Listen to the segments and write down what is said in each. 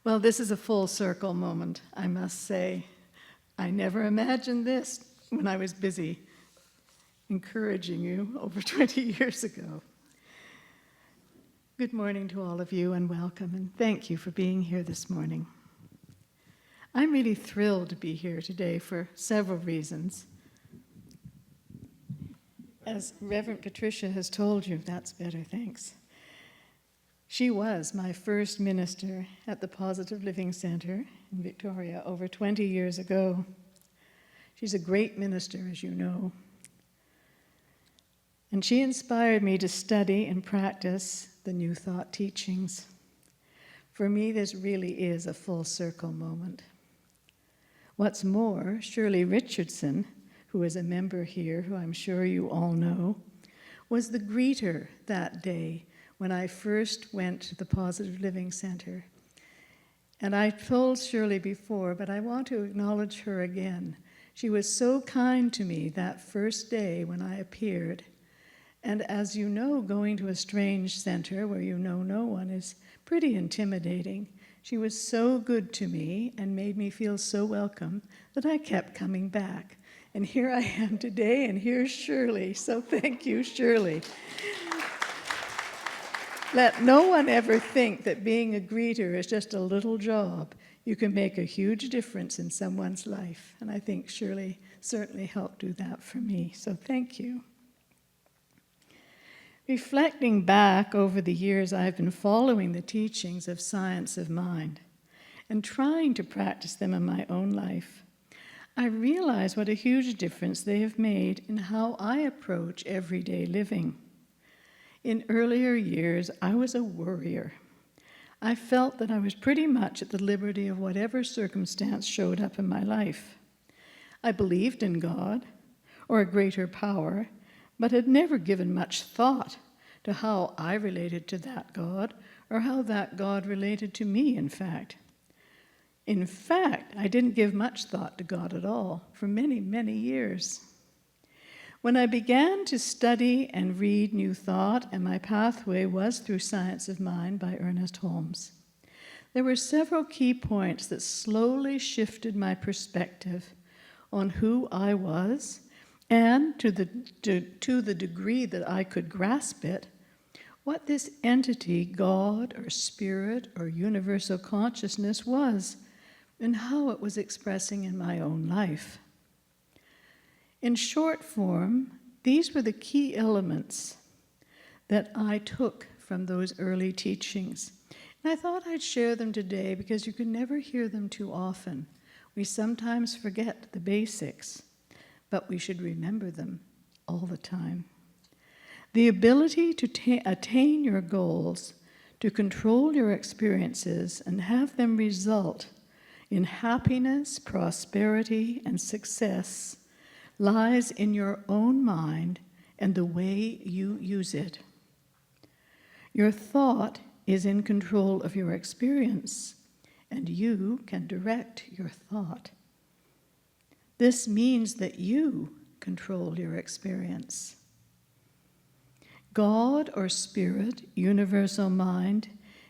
Well, this is a full circle moment, I must say. I never imagined this when I was busy encouraging you over 20 years ago. Good morning to all of you and welcome, and thank you for being here this morning. I'm really thrilled to be here today for several reasons. As Reverend Patricia has told you, that's better, thanks. She was my first minister at the Positive Living Center in Victoria over 20 years ago. She's a great minister, as you know. And she inspired me to study and practice the New Thought teachings. For me, this really is a full circle moment. What's more, Shirley Richardson, who is a member here, who I'm sure you all know, was the greeter that day when I first went to the Positive Living Center. And I told Shirley before, but I want to acknowledge her again. She was so kind to me that first day when I appeared. And as you know, going to a strange center where you know no one is pretty intimidating. She was so good to me and made me feel so welcome that I kept coming back. And here I am today, and here's Shirley. So thank you, Shirley. Let no one ever think that being a greeter is just a little job. You can make a huge difference in someone's life. And I think Shirley certainly helped do that for me. So thank you. Reflecting back over the years, I've been following the teachings of Science of Mind and trying to practice them in my own life. I realize what a huge difference they have made in how I approach everyday living. In earlier years, I was a worrier. I felt that I was pretty much at the liberty of whatever circumstance showed up in my life. I believed in God or a greater power, but had never given much thought to how I related to that God or how that God related to me, in fact. In fact, I didn't give much thought to God at all for many, many years. When I began to study and read New Thought, and my pathway was through Science of Mind by Ernest Holmes, there were several key points that slowly shifted my perspective on who I was, and to the degree that I could grasp it, what this entity, God or Spirit or universal consciousness was, and how it was expressing in my own life. In short form, these were the key elements that I took from those early teachings. And I thought I'd share them today because you can never hear them too often. We sometimes forget the basics, but we should remember them all the time. The ability to attain your goals, to control your experiences and have them result in happiness, prosperity, and success lies in your own mind and the way you use it. Your thought is in control of your experience, and you can direct your thought. This means that you control your experience. God or Spirit, universal mind,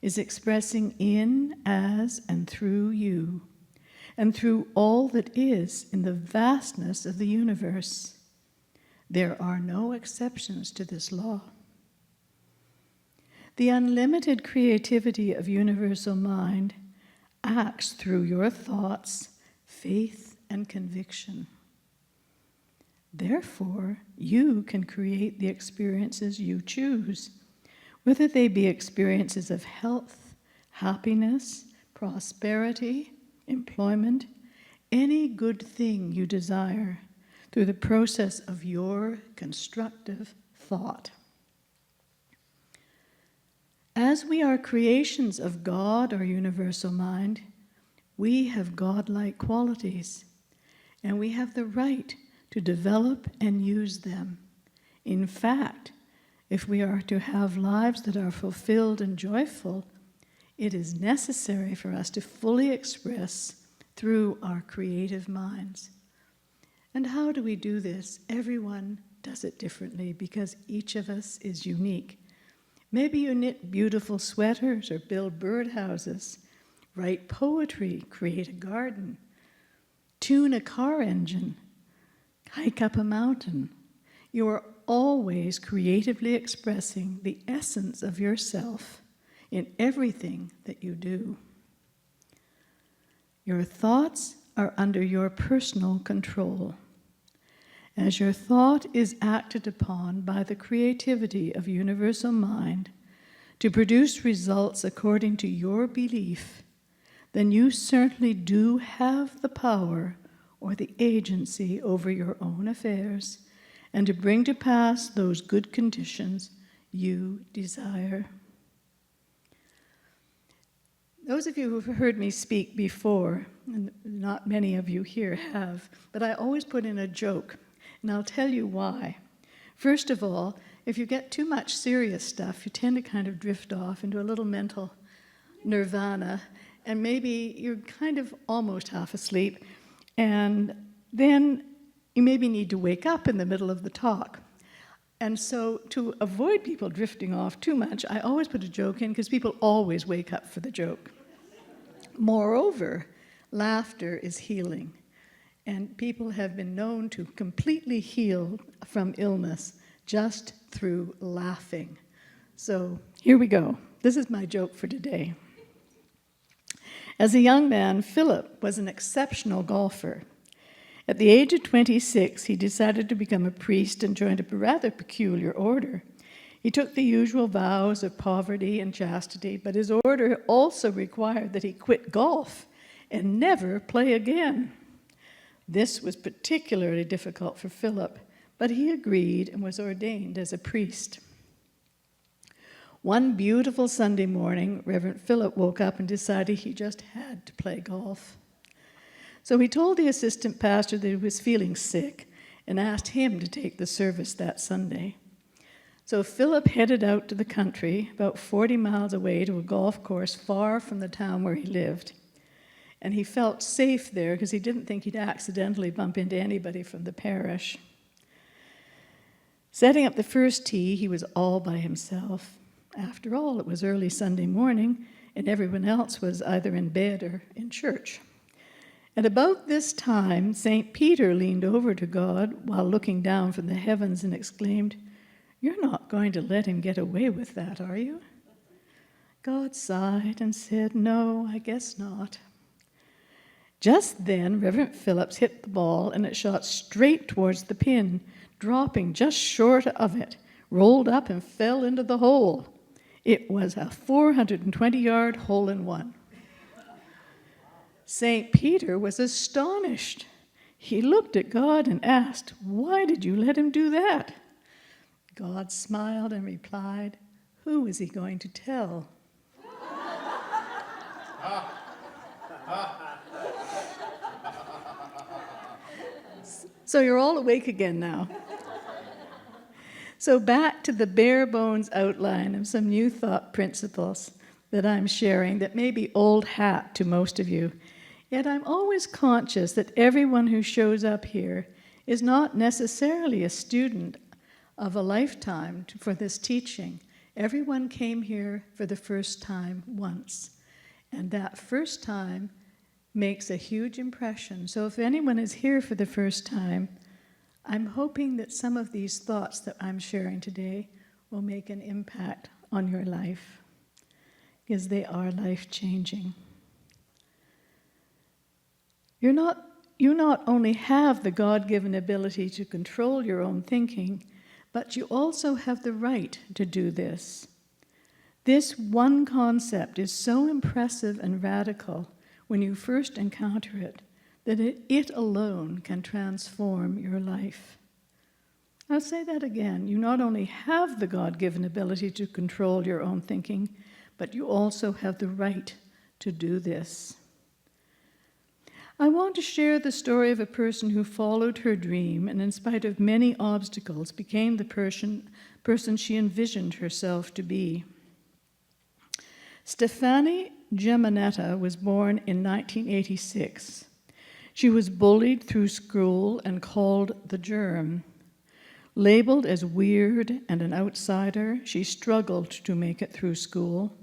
is expressing in, as, and through you, and through all that is in the vastness of the universe. There are no exceptions to this law. The unlimited creativity of universal mind acts through your thoughts, faith, and conviction. Therefore, you can create the experiences you choose, whether they be experiences of health, happiness, prosperity, employment, any good thing you desire through the process of your constructive thought. As we are creations of God or universal mind, we have God-like qualities, and we have the right to develop and use them. In fact, if we are to have lives that are fulfilled and joyful, it is necessary for us to fully express through our creative minds. And how do we do this? Everyone does it differently because each of us is unique. Maybe you knit beautiful sweaters or build birdhouses, write poetry, create a garden, tune a car engine, hike up a mountain. You are always creatively expressing the essence of yourself in everything that you do. Your thoughts are under your personal control. As your thought is acted upon by the creativity of universal mind to produce results according to your belief, then you certainly do have the power or the agency over your own affairs and to bring to pass those good conditions you desire. Those of you who've heard me speak before, and not many of you here have, but I always put in a joke, and I'll tell you why. First of all, if you get too much serious stuff, you tend to kind of drift off into a little mental nirvana, and maybe you're kind of almost half asleep, and then you maybe need to wake up in the middle of the talk. And so to avoid people drifting off too much, I always put a joke in because people always wake up for the joke. Moreover, laughter is healing, and people have been known to completely heal from illness just through laughing. So here we go. This is my joke for today. As a young man, Philip was an exceptional golfer. At the age of 26, he decided to become a priest and joined a rather peculiar order. He took the usual vows of poverty and chastity, but his order also required that he quit golf and never play again. This was particularly difficult for Philip, but he agreed and was ordained as a priest. One beautiful Sunday morning, Reverend Philip woke up and decided he just had to play golf. So he told the assistant pastor that he was feeling sick and asked him to take the service that Sunday. So Philip headed out to the country, about 40 miles away, to a golf course far from the town where he lived. And he felt safe there because he didn't think he'd accidentally bump into anybody from the parish. Setting up the first tee, he was all by himself. After all, it was early Sunday morning, and everyone else was either in bed or in church. At about this time, St. Peter leaned over to God while looking down from the heavens and exclaimed, "You're not going to let him get away with that, are you?" God sighed and said, "No, I guess not." Just then, Reverend Phillips hit the ball, and it shot straight towards the pin, dropping just short of it, rolled up and fell into the hole. It was a 420-yard hole-in-one. St. Peter was astonished. He looked at God and asked, "Why did you let him do that?" God smiled and replied, "Who is he going to tell?" So you're all awake again now. So back to the bare bones outline of some new thought principles that I'm sharing that may be old hat to most of you. Yet I'm always conscious that everyone who shows up here is not necessarily a student of a lifetime for this teaching. Everyone came here for the first time once, and that first time makes a huge impression. So if anyone is here for the first time, I'm hoping that some of these thoughts that I'm sharing today will make an impact on your life, because they are life-changing. You not only have the God-given ability to control your own thinking, but you also have the right to do this. This one concept is so impressive and radical when you first encounter it that it alone can transform your life. I'll say that again. You not only have the God-given ability to control your own thinking, but you also have the right to do this. I want to share the story of a person who followed her dream and in spite of many obstacles became the person she envisioned herself to be. Stefani Geminetta was born in 1986. She was bullied through school and called the germ. Labeled as weird and an outsider, she struggled to make it through school.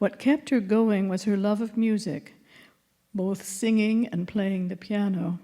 What kept her going was her love of music, both singing and playing the piano.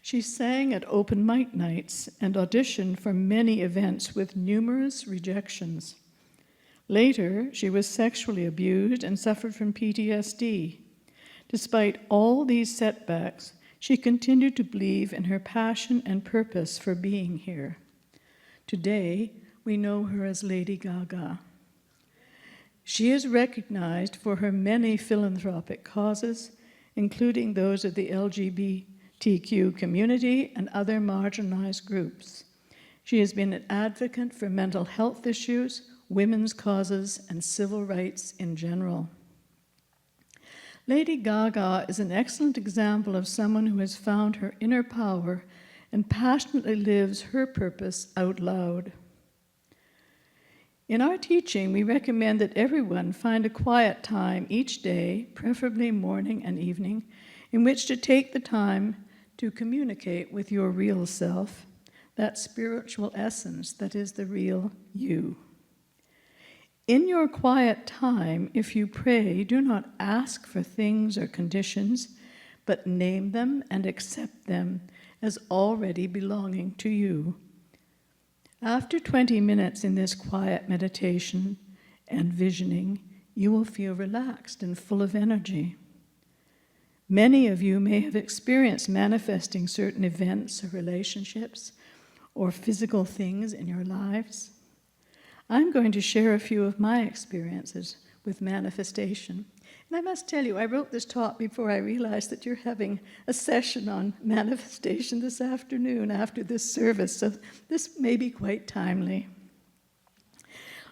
She sang at open mic nights and auditioned for many events with numerous rejections. Later, she was sexually abused and suffered from PTSD. Despite all these setbacks, she continued to believe in her passion and purpose for being here. Today, we know her as Lady Gaga. She is recognized for her many philanthropic causes, including those of the LGBTQ community and other marginalized groups. She has been an advocate for mental health issues, women's causes, and civil rights in general. Lady Gaga is an excellent example of someone who has found her inner power and passionately lives her purpose out loud. In our teaching, we recommend that everyone find a quiet time each day, preferably morning and evening, in which to take the time to communicate with your real self, that spiritual essence that is the real you. In your quiet time, if you pray, do not ask for things or conditions, but name them and accept them as already belonging to you. After 20 minutes in this quiet meditation and visioning, you will feel relaxed and full of energy. Many of you may have experienced manifesting certain events or relationships or physical things in your lives. I'm going to share a few of my experiences with manifestation. And I must tell you, I wrote this talk before I realized that you're having a session on manifestation this afternoon after this service, so this may be quite timely.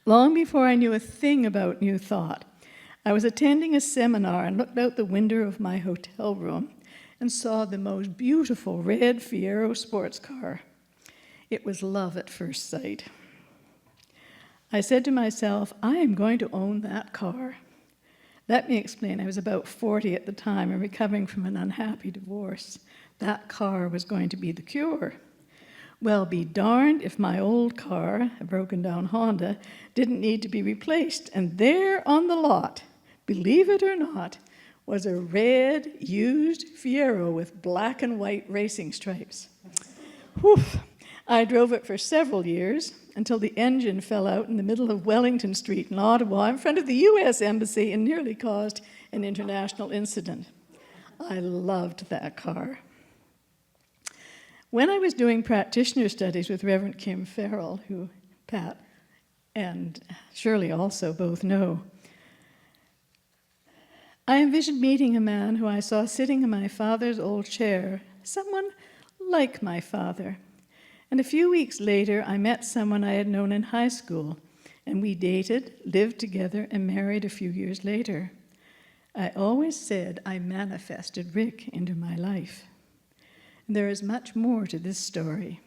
Long before I knew a thing about New Thought, I was attending a seminar and looked out the window of my hotel room and saw the most beautiful red Fiero sports car. It was love at first sight. I said to myself, I am going to own that car. Let me explain. I was about 40 at the time and recovering from an unhappy divorce. That car was going to be the cure. Well, be darned if my old car, a broken down Honda, didn't need to be replaced. And there on the lot, believe it or not, was a red used Fiero with black and white racing stripes. Whew. I drove it for several years until the engine fell out in the middle of Wellington Street in Ottawa in front of the U.S. Embassy and nearly caused an international incident. I loved that car. When I was doing practitioner studies with Reverend Kim, who Pat and Shirley also both know, I envisioned meeting a man who I saw sitting in my father's old chair, someone like my father. And a few weeks later, I met someone I had known in high school, and we dated, lived together, and married a few years later. I always said I manifested Rick into my life. And there is much more to this story.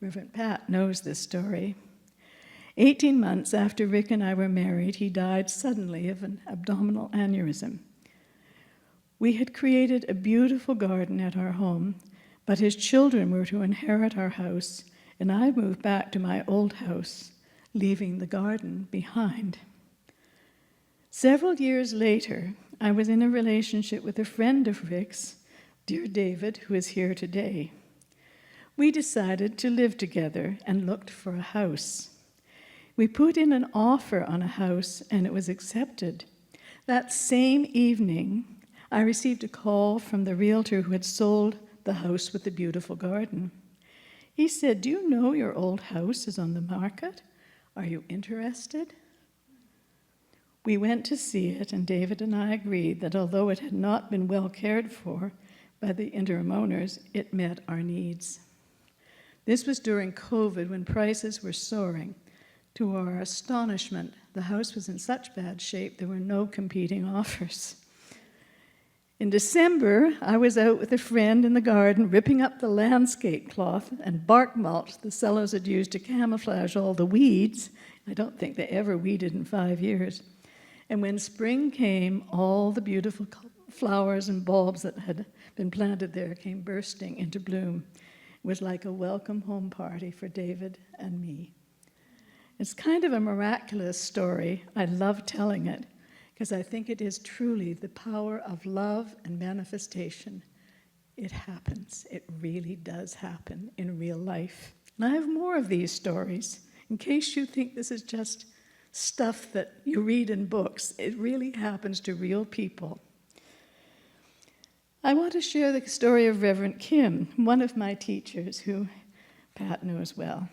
Reverend Pat knows this story. 18 months after Rick and I were married, he died suddenly of an abdominal aneurysm. We had created a beautiful garden at our home, but his children were to inherit our house, and I moved back to my old house, leaving the garden behind. Several years later, I was in a relationship with a friend of Rick's, dear David, who is here today. We decided to live together and looked for a house. We put in an offer on a house, and it was accepted. That same evening, I received a call from the realtor who had sold the house with the beautiful garden. He said, "Do you know your old house is on the market? Are you interested?" We went to see it, and David and I agreed that although it had not been well cared for by the interim owners, it met our needs. This was during COVID when prices were soaring. To our astonishment, the house was in such bad shape there were no competing offers. In December, I was out with a friend in the garden ripping up the landscape cloth and bark mulch the sellers had used to camouflage all the weeds. I don't think they ever weeded in 5 years. And when spring came, all the beautiful flowers and bulbs that had been planted there came bursting into bloom. It was like a welcome home party for David and me. It's kind of a miraculous story. I love telling it, because I think it is truly the power of love and manifestation. It happens. It really does happen in real life. And I have more of these stories. In case you think this is just stuff that you read in books, it really happens to real people. I want to share the story of Reverend Kim, one of my teachers who Pat knows well.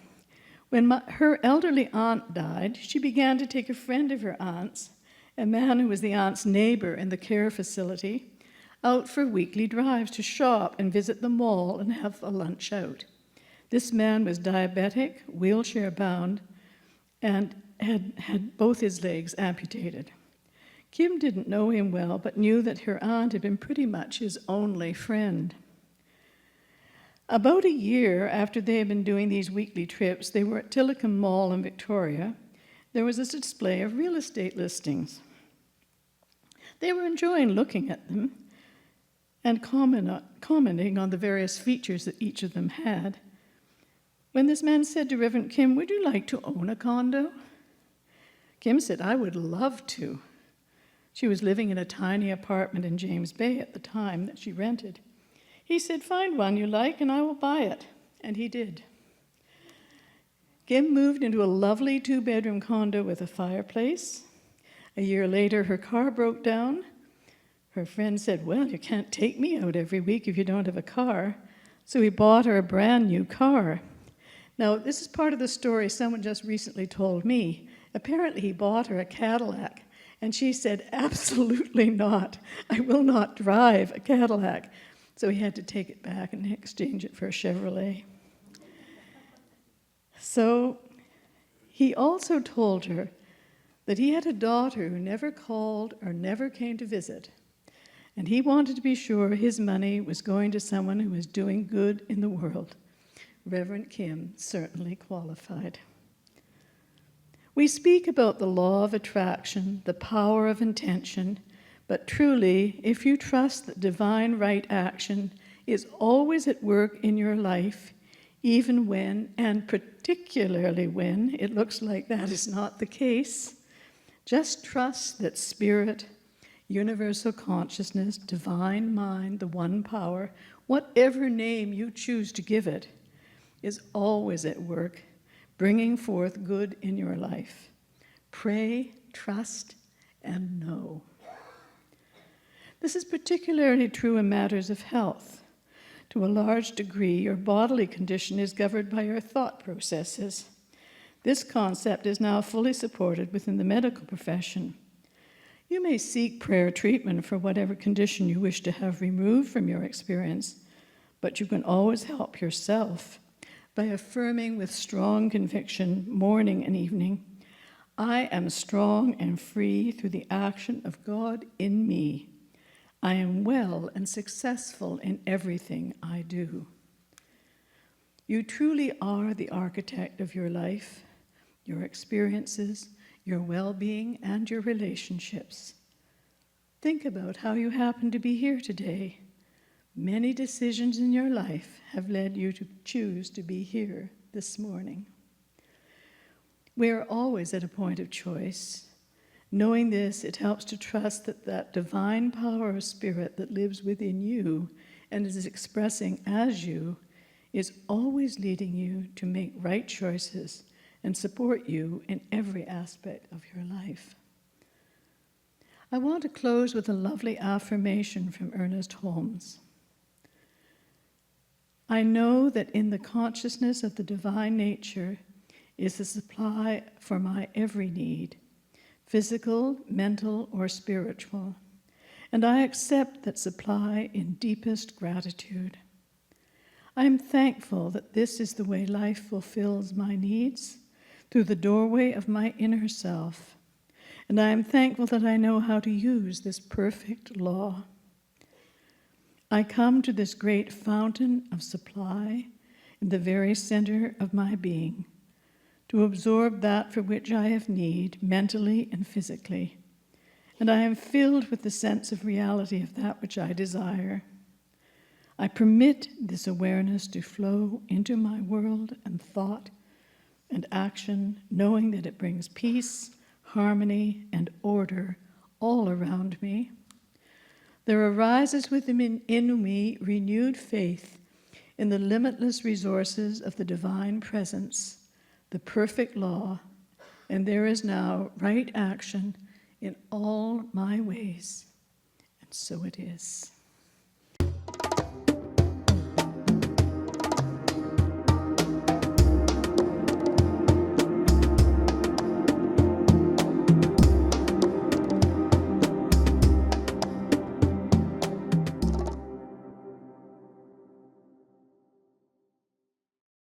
When her elderly aunt died, she began to take a friend of her aunt's, a man who was the aunt's neighbor in the care facility, out for weekly drives to shop and visit the mall and have a lunch out. This man was diabetic, wheelchair-bound, and had both his legs amputated. Kim didn't know him well, but knew that her aunt had been pretty much his only friend. About a year after they had been doing these weekly trips, they were at Tillicum Mall in Victoria. There was a display of real estate listings. They were enjoying looking at them and commenting on the various features that each of them had, when this man said to Reverend Kim, "Would you like to own a condo?" Kim said, "I would love to." She was living in a tiny apartment in James Bay at the time that she rented. He said, "Find one you like and I will buy it." And he did. Kim moved into a lovely 2-bedroom condo with a fireplace. A year later, her car broke down. Her friend said, "Well, you can't take me out every week if you don't have a car." So he bought her a brand new car. Now, this is part of the story someone just recently told me. Apparently, he bought her a Cadillac. And she said, "Absolutely not. I will not drive a Cadillac." So he had to take it back and exchange it for a Chevrolet. So he also told her that he had a daughter who never called or never came to visit. And he wanted to be sure his money was going to someone who was doing good in the world. Reverend Kim certainly qualified. We speak about the law of attraction, the power of intention, but truly, if you trust that divine right action is always at work in your life, even when, and particularly when, it looks like that is not the case, just trust that spirit, universal consciousness, divine mind, the one power, whatever name you choose to give it, is always at work, bringing forth good in your life. Pray, trust, and know. This is particularly true in matters of health. To a large degree, your bodily condition is governed by your thought processes. This concept is now fully supported within the medical profession. You may seek prayer treatment for whatever condition you wish to have removed from your experience, but you can always help yourself by affirming with strong conviction, morning and evening, "I am strong and free through the action of God in me. I am well and successful in everything I do." You truly are the architect of your life, your experiences, your well-being, and your relationships. Think about how you happen to be here today. Many decisions in your life have led you to choose to be here this morning. We are always at a point of choice. Knowing this, it helps to trust that that divine power of spirit that lives within you and is expressing as you is always leading you to make right choices and support you in every aspect of your life. I want to close with a lovely affirmation from Ernest Holmes. "I know that in the consciousness of the divine nature is the supply for my every need, physical, mental, or spiritual, and I accept that supply in deepest gratitude. I am thankful that this is the way life fulfills my needs, through the doorway of my inner self, and I am thankful that I know how to use this perfect law. I come to this great fountain of supply in the very center of my being, to absorb that for which I have need, mentally and physically, and I am filled with the sense of reality of that which I desire. I permit this awareness to flow into my world and thought and action, knowing that it brings peace, harmony, and order all around me. There arises within me renewed faith in the limitless resources of the divine presence, the perfect law, and there is now right action in all my ways. And so it is.